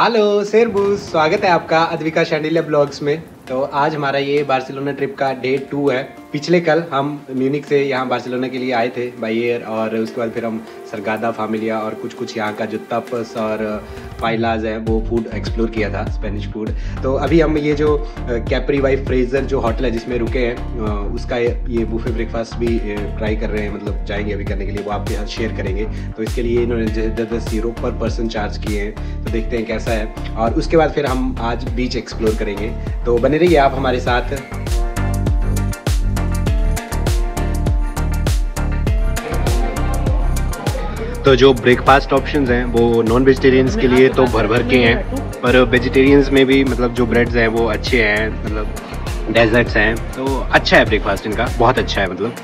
Hello शेरबूस, स्वागत है आपका अद्विका शांडिल्य ब्लॉग्स में। तो आज हमारा ये बार्सिलोना ट्रिप का डे 2 है। पिछले कल हम म्यूनिक से यहाँ बार्सिलोना के लिए आए थे बाई एयर, और उसके बाद फिर हम सरगादा, फामिलिया और कुछ यहाँ का जो तप्स और पाइलाज है वो फूड एक्सप्लोर किया था, स्पेनिश फूड। तो अभी हम ये जो कैप्री बाई फ्रेजर जो होटल है जिसमें रुके हैं उसका ये बुफे ब्रेकफास्ट भी ट्राई कर रहे हैं, मतलब जाएंगे अभी करने के लिए, वो आपके साथ शेयर करेंगे। तो इसके लिए इन्होंने 10 यूरो पर पर्सन चार्ज किए हैं, तो देखते हैं कैसा है। और उसके बाद फिर हम आज बीच एक्सप्लोर करेंगे, तो बने रहिए आप हमारे साथ। तो जो ब्रेकफास्ट ऑप्शंस हैं वो नॉन वेजिटेरियंस के लिए तो भर भर के हैं, पर वेजिटेरियंस में भी मतलब जो ब्रेड्स हैं वो अच्छे हैं, मतलब डेजर्ट्स हैं, तो अच्छा है ब्रेकफास्ट इनका, बहुत अच्छा है मतलब।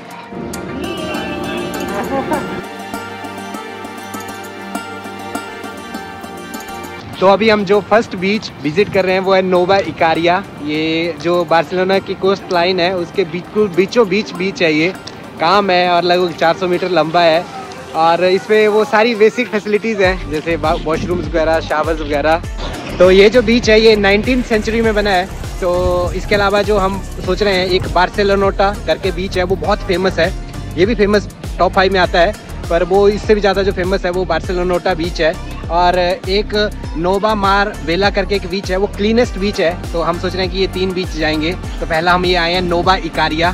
तो अभी हम जो फर्स्ट बीच विजिट कर रहे हैं वो है नोवा इकारिया। ये जो बार्सिलोना की कोस्ट लाइन है उसके बिल्कुल बीचों बीच है। ये काम है और लगभग 400 मीटर लंबा है, और इसमें वो सारी बेसिक फैसिलिटीज़ हैं जैसे वॉशरूम्स वगैरह, शावर्स वगैरह। तो ये जो बीच है ये 19th सेंचुरी में बना है। तो इसके अलावा जो हम सोच रहे हैं एक बार्सिलोनाटा करके बीच है, वो बहुत फेमस है, ये भी फेमस टॉप 5 में आता है, पर वो इससे भी ज़्यादा जो फेमस है वो बार्सिलोनाटा बीच है। और एक नोवा मार वेला करके एक बीच है, वो क्लीनेस्ट बीच है। तो हम सोच रहे हैं कि ये 3 बीच जाएंगे। तो पहला हम ये आए हैं नोवा इकारिया।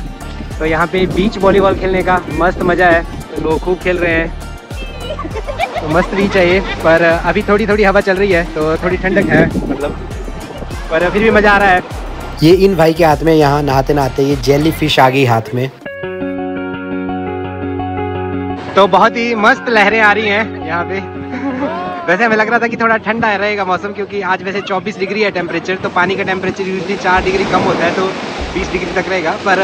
तो यहाँ पे बीच वॉलीबॉल खेलने का मस्त मज़ा है, लोग खूब खेल रहे हैं, तो मस्त बीच है ये। पर अभी थोड़ी हवा चल रही है तो थोड़ी ठंडक है मतलब, पर फिर भी मज़ा आ रहा है। ये इन भाई के हाथ में यहाँ नहाते नहाते ये जेली फिश आ गई हाथ में। तो बहुत ही मस्त लहरें आ रही हैं यहाँ पे। वैसे हमें लग रहा था कि थोड़ा ठंडा रहेगा मौसम, क्योंकि आज वैसे 24 डिग्री है टेम्परेचर, तो पानी का टेम्परेचर यूजली 4 डिग्री कम होता है, तो 20 डिग्री तक रहेगा, पर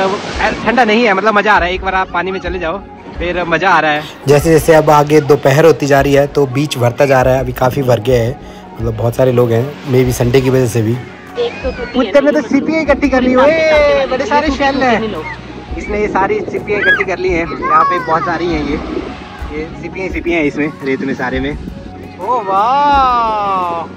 ठंडा नहीं है, मतलब मज़ा आ रहा है। एक बार आप पानी में चले जाओ फिर मज़ा आ रहा है। जैसे जैसे अब आगे दोपहर होती जा रही है तो बीच भरता जा रहा है, अभी काफ़ी भर गया है, मतलब बहुत सारे लोग हैं, मे बी संडे की वजह से भी। उत्तर में तो सीपियाँ इकट्ठी कर ली है, बड़े सारे शेल हैं, इसने ये सारी सीपियाँ इकट्ठी कर ली हैं। यहाँ पे बहुत सारी हैं ये सीपियाँ हैं इसमें, रेत में सारे में। ओ वाह,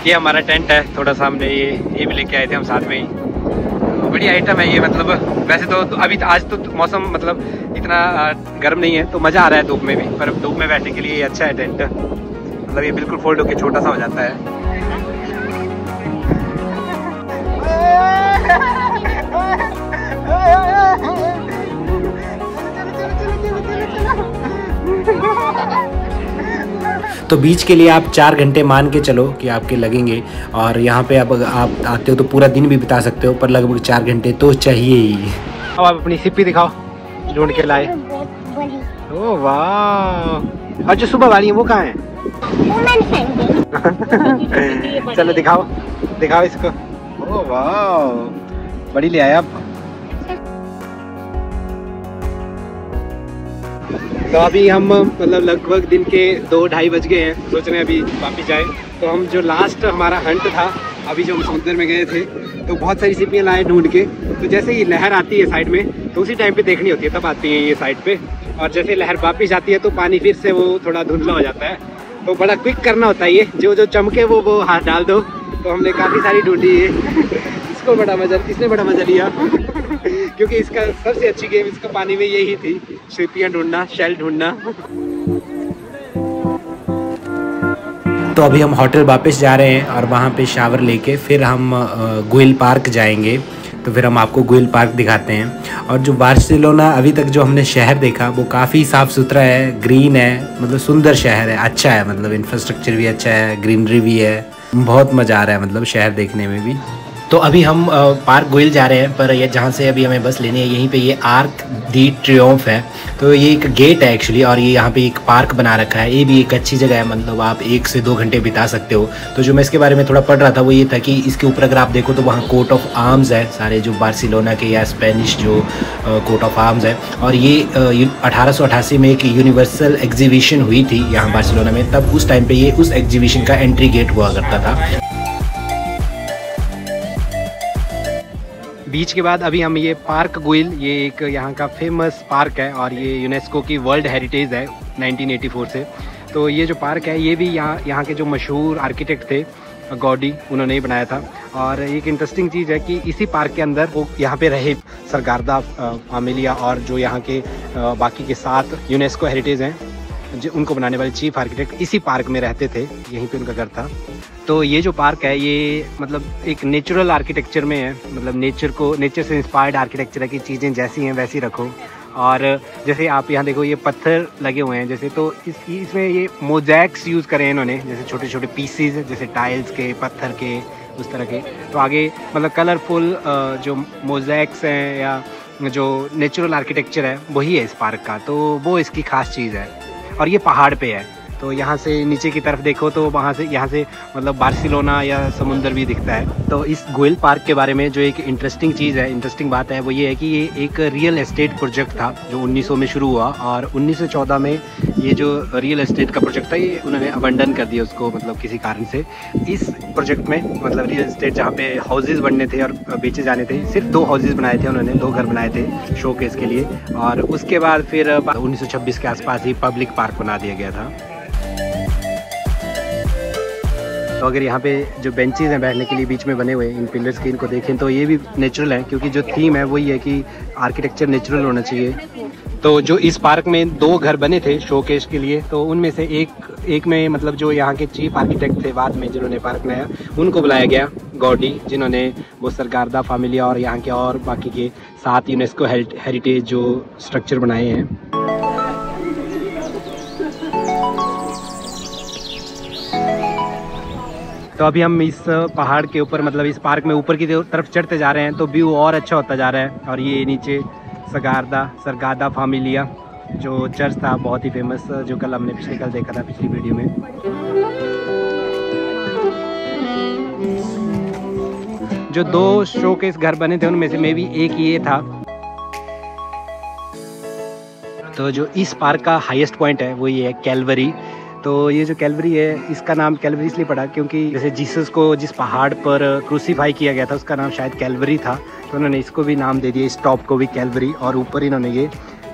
ये हमारा टेंट है, थोड़ा सा हमने ये भी लेके आए थे हम साथ में ही। तो बड़ी आइटम है ये, मतलब वैसे तो अभी आज तो मौसम मतलब इतना गर्म नहीं है, तो मज़ा आ रहा है धूप में भी, पर धूप में बैठने के लिए ये अच्छा है टेंट, मतलब ये बिल्कुल फोल्ड होके छोटा सा हो जाता है। तो बीच के लिए आप 4 घंटे मान के चलो कि आपके लगेंगे, और यहाँ पे अब आप आते हो तो पूरा दिन भी बिता सकते हो, पर लगभग 4 घंटे तो चाहिए ही। अब आप अपनी सिप्पी दिखाओ, ढूंढ के लाए। ओह वाह, और जो सुबह वाली है वो कहाँ है? चलो दिखाओ इसको। ओह वाह, बड़ी ले आया आप। तो अभी हम मतलब लगभग दिन के 2-2:30 बज गए हैं, सोच रहे हैं अभी वापस जाए। तो हम जो लास्ट हमारा हंट था, अभी जो हम समुद्र में गए थे, तो बहुत सारी सिपियाँ लाए ढूंढ के। तो जैसे ही लहर आती है साइड में, तो उसी टाइम पे देखनी होती है, तब आती है ये साइड पे, और जैसे लहर वापस आती है तो पानी फिर से वो थोड़ा धुंधला हो जाता है, तो बड़ा क्विक करना होता है ये, जो चमके वो हाथ डाल दो। तो हमने काफ़ी सारी ढूंढी है। इसने बड़ा मज़ा लिया क्योंकि इसका सबसे अच्छी गेम इसका पानी में यही थी, सिपियाँ ढूंढना, शेल ढूंढना। तो अभी हम होटल वापस जा रहे हैं, और वहाँ पे शावर लेके फिर हम गुइल पार्क जाएंगे। तो फिर हम आपको गुइल पार्क दिखाते हैं। और जो बार्सिलोना अभी तक जो हमने शहर देखा वो काफ़ी साफ़ सुथरा है, ग्रीन है, मतलब सुंदर शहर है, अच्छा है, मतलब इंफ्रास्ट्रक्चर भी अच्छा है, ग्रीनरी भी है, बहुत मज़ा आ रहा है मतलब शहर देखने में भी। तो अभी हम पार्क गोइल जा रहे हैं, पर ये जहाँ से अभी हमें बस लेनी है यहीं पे ये आर्क दी ट्रियोम्फ है। तो ये एक गेट है एक्चुअली, और ये यहाँ पे एक पार्क बना रखा है। ये भी एक अच्छी जगह है, मतलब आप 1 से 2 घंटे बिता सकते हो। तो जो मैं इसके बारे में थोड़ा पढ़ रहा था वो ये था कि इसके ऊपर अगर आप देखो तो वहाँ कोट ऑफ आर्म्स है, सारे जो बार्सिलोना के या स्पेनिश जो कोट ऑफ आर्म्स है। और ये 1888 में एक यूनिवर्सल एग्जीबिशन हुई थी यहाँ बार्सिलोना में, तब उस टाइम पर ये उस एग्जीबिशन का एंट्री गेट हुआ करता था। बीच के बाद अभी हम ये पार्क गुइल, ये एक यहाँ का फेमस पार्क है और ये यूनेस्को की वर्ल्ड हेरिटेज है 1984 से। तो ये जो पार्क है ये भी यहाँ के जो मशहूर आर्किटेक्ट थे गॉडी, उन्होंने ही बनाया था। और एक इंटरेस्टिंग चीज़ है कि इसी पार्क के अंदर वो यहाँ पे रहे सरगारदा फैमिलिया और जो यहाँ के बाकी के 7 यूनेस्को हेरिटेज हैं, जो उनको बनाने वाले चीफ आर्किटेक्ट इसी पार्क में रहते थे, यहीं पे उनका घर था। तो ये जो पार्क है ये मतलब एक नेचुरल आर्किटेक्चर में है, मतलब नेचर से इंस्पायर्ड आर्किटेक्चर है कि चीज़ें जैसी हैं वैसी रखो। और जैसे आप यहाँ देखो ये पत्थर लगे हुए हैं जैसे, तो इसमें ये मोज़ैक्स यूज़ करें इन्होंने, जैसे छोटे छोटे पीसीज जैसे टाइल्स के, पत्थर के, उस तरह के। तो आगे मतलब कलरफुल जो मोज़ैक्स हैं या जो नेचुरल आर्किटेक्चर है वही है इस पार्क का, तो वो इसकी ख़ास चीज़ है। और ये पहाड़ पे है, तो यहाँ से नीचे की तरफ देखो तो यहाँ से मतलब बार्सिलोना या समुंदर भी दिखता है। तो इस गोइल पार्क के बारे में जो एक इंटरेस्टिंग चीज़ है, इंटरेस्टिंग बात है वो ये है कि ये एक रियल एस्टेट प्रोजेक्ट था जो 1900 में शुरू हुआ, और 1914 में ये जो रियल एस्टेट का प्रोजेक्ट था ये उन्होंने अबंडन कर दिया उसको, मतलब किसी कारण से। इस प्रोजेक्ट में मतलब रियल एस्टेट जहाँ पे हाउसेज बनने थे और बेचे जाने थे, सिर्फ 2 हाउसेज बनाए थे उन्होंने, 2 घर बनाए थे शोकेस के लिए। और उसके बाद फिर 1926 के आसपास ही पब्लिक पार्क बना दिया गया था। तो अगर यहाँ पे जो बेंचेस हैं बैठने के लिए बीच में बने हुए इन पिलर्स के, इनको देखें तो ये भी नेचुरल है, क्योंकि जो थीम है वही है कि आर्किटेक्चर नेचुरल होना चाहिए। तो जो इस पार्क में 2 घर बने थे शोकेस के लिए, तो उनमें से एक में मतलब जो यहाँ के चीफ आर्किटेक्ट थे बाद में जिन्होंने पार्क बनाया, उनको बुलाया गया गॉडी, जिन्होंने वो सरगारदा फैमिलिया और यहाँ के और बाकी के 7 यूनेस्को हेरिटेज जो स्ट्रक्चर बनाए हैं। तो अभी हम इस पहाड़ के ऊपर मतलब इस पार्क में ऊपर की तरफ चढ़ते जा रहे हैं, तो व्यू और अच्छा होता जा रहा है। और ये नीचे सरगारदा फैमिलिया जो चर्च था बहुत ही फेमस, जो कल हमने कल देखा था पिछली वीडियो में। जो 2 शोकेस घर बने थे उनमें से मे भी एक ये था। तो जो इस पार्क का हाईएस्ट पॉइंट है वो ये है कैलवरी। तो ये जो कैलवरी है, इसका नाम कैलवरी इसलिए पड़ा क्योंकि जैसे जीसस को जिस पहाड़ पर क्रूसीफाई किया गया था उसका नाम शायद कैलवरी था, तो उन्होंने इसको भी नाम दे दिया, इस टॉप को भी कैलवरी। और ऊपर इन्होंने ये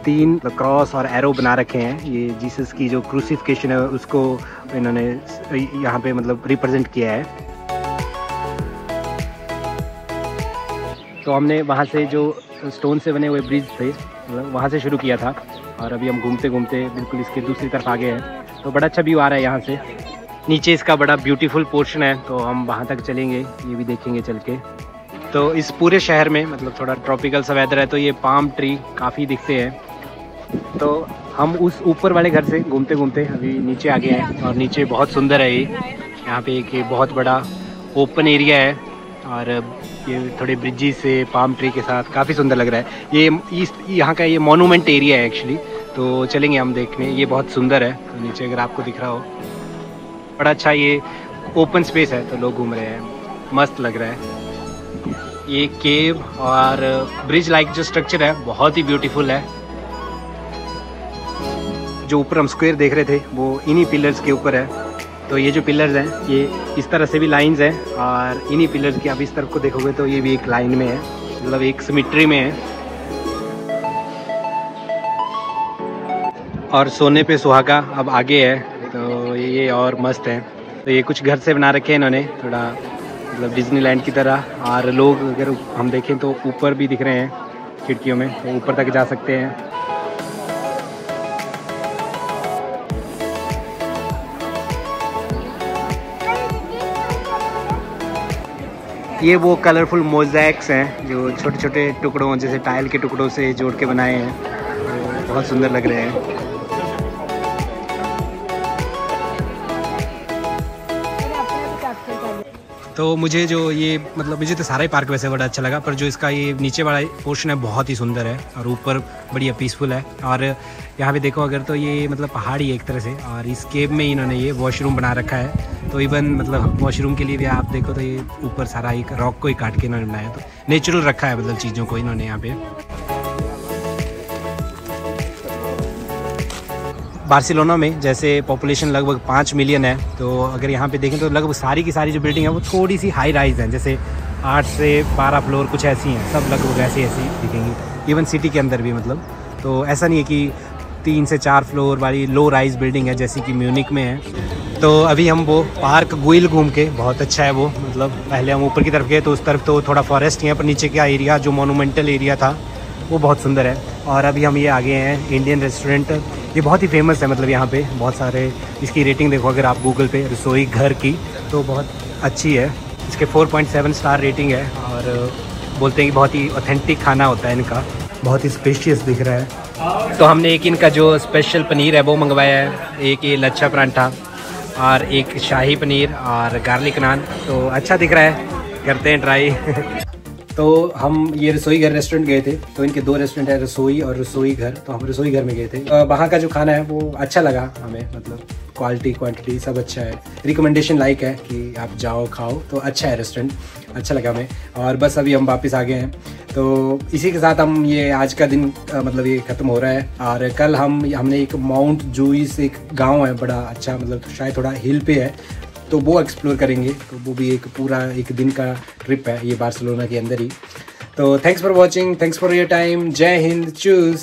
3 क्रॉस और एरो बना रखे हैं, ये जीसस की जो क्रूसीफिकेशन है उसको इन्होंने यहाँ पे मतलब रिप्रेजेंट किया है। तो हमने वहाँ से जो स्टोन से बने हुए ब्रिज थे मतलब वहाँ से शुरू किया था, और अभी हम घूमते घूमते बिल्कुल इसके दूसरी तरफ आ गए हैं। तो बड़ा अच्छा व्यू आ रहा है यहाँ से, नीचे इसका बड़ा ब्यूटीफुल पोर्शन है, तो हम वहाँ तक चलेंगे, ये भी देखेंगे चल के। तो इस पूरे शहर में मतलब थोड़ा ट्रॉपिकल सा वेदर है, तो ये पाम ट्री काफ़ी दिखते हैं। तो हम उस ऊपर वाले घर से घूमते घूमते अभी नीचे आ गए हैं, और नीचे बहुत सुंदर है ये, यहाँ पे एक बहुत बड़ा ओपन एरिया है, और ये थोड़े ब्रिजेस से पाम ट्री के साथ काफ़ी सुंदर लग रहा है। ये यहाँ का ये मॉन्यूमेंट एरिया है एक्चुअली, तो चलेंगे हम देखने, ये बहुत सुंदर है। तो नीचे अगर आपको दिख रहा हो बड़ा अच्छा ये ओपन स्पेस है, तो लोग घूम रहे हैं, मस्त लग रहा है। ये केव और ब्रिज लाइक जो स्ट्रक्चर है बहुत ही ब्यूटीफुल है। जो ऊपर हम स्क्वायर देख रहे थे वो इन्हीं पिलर्स के ऊपर है। तो ये जो पिलर्स हैं ये इस तरह से भी लाइंस हैं, और इन्हीं पिलर्स की आप इस तरफ को देखोगे तो ये भी एक लाइन में है, मतलब एक सिमेट्री में है। और सोने पे सुहागा अब आगे है, तो ये और मस्त है। तो ये कुछ घर से बना रखे हैं इन्होंने, थोड़ा मतलब डिज्नीलैंड की तरह। और लोग अगर हम देखें तो ऊपर भी दिख रहे हैं खिड़कियों में, तो ऊपर तक जा सकते हैं। ये वो कलरफुल मोज़ैक्स हैं जो छोटे छोटे टुकड़ों जैसे टाइल के टुकड़ों से जोड़ के बनाए हैं, तो बहुत सुंदर लग रहे हैं। तो मुझे जो ये मतलब मुझे तो सारा ही पार्क वैसे बड़ा अच्छा लगा, पर जो इसका ये नीचे वाला पोर्शन है बहुत ही सुंदर है और ऊपर बढ़िया पीसफुल है। और यहाँ पे देखो अगर तो ये मतलब पहाड़ी है एक तरह से, और इस केव में इन्होंने ये वॉशरूम बना रखा है। तो इवन मतलब वॉशरूम के लिए भी आप देखो तो ये ऊपर सारा एक रॉक को ही काट के इन्होंने बनाया, तो नेचुरल रखा है मतलब चीज़ों को इन्होंने यहाँ पे। बार्सिलोना में जैसे पॉपुलेशन लगभग 5 मिलियन है, तो अगर यहाँ पे देखें तो लगभग सारी की सारी जो बिल्डिंग है वो थोड़ी सी हाई राइज हैं, जैसे 8 से 12 फ्लोर कुछ ऐसी हैं, सब लगभग ऐसी दिखेंगी। इवन सिटी के अंदर भी मतलब, तो ऐसा नहीं है कि 3 से 4 फ्लोर वाली लो राइज बिल्डिंग है जैसी कि म्यूनिक में है। तो अभी हम वो पार्क गुइल घूम के, बहुत अच्छा है वो, मतलब पहले हम ऊपर की तरफ गए तो उस तरफ तो थोड़ा फॉरेस्ट ही है, पर नीचे का एरिया जो मोनूमेंटल एरिया था वो बहुत सुंदर है। और अभी हम ये आ गए हैं इंडियन रेस्टोरेंट, ये बहुत ही फेमस है, मतलब यहाँ पे बहुत सारे, इसकी रेटिंग देखो अगर आप गूगल पे रसोई घर की तो बहुत अच्छी है, इसके 4.7 स्टार रेटिंग है। और बोलते हैं कि बहुत ही ऑथेंटिक खाना होता है इनका, बहुत ही स्पेशियस दिख रहा है। तो हमने एक इनका जो स्पेशल पनीर है वो मंगवाया है, एक ये लच्छा परांठा और एक शाही पनीर और गार्लिक नान, तो अच्छा दिख रहा है, करते हैं ट्राई। तो हम ये रसोई घर रेस्टोरेंट गए थे, तो इनके 2 रेस्टोरेंट है, रसोई और रसोई घर, तो हम रसोई घर में गए थे। वहाँ का जो खाना है वो अच्छा लगा हमें, मतलब क्वालिटी क्वांटिटी सब अच्छा है, रिकमेंडेशन लाइक है कि आप जाओ खाओ, तो अच्छा है रेस्टोरेंट, अच्छा लगा हमें। और बस अभी हम वापस आ गए हैं, तो इसी के साथ हम ये आज का दिन मतलब ये ख़त्म हो रहा है। और कल हमने एक माउंट जूइस एक गाँव है बड़ा अच्छा, मतलब शायद थोड़ा हिल पे है, तो वो एक्सप्लोर करेंगे, तो वो भी एक पूरा एक दिन का ट्रिप है ये बार्सिलोना के अंदर ही। तो thanks for watching, thanks for your time, Jai Hind, choose.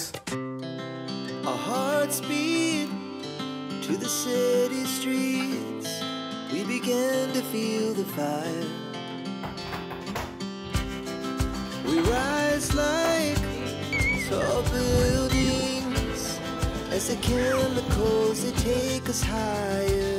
As the chemicals, they take us higher.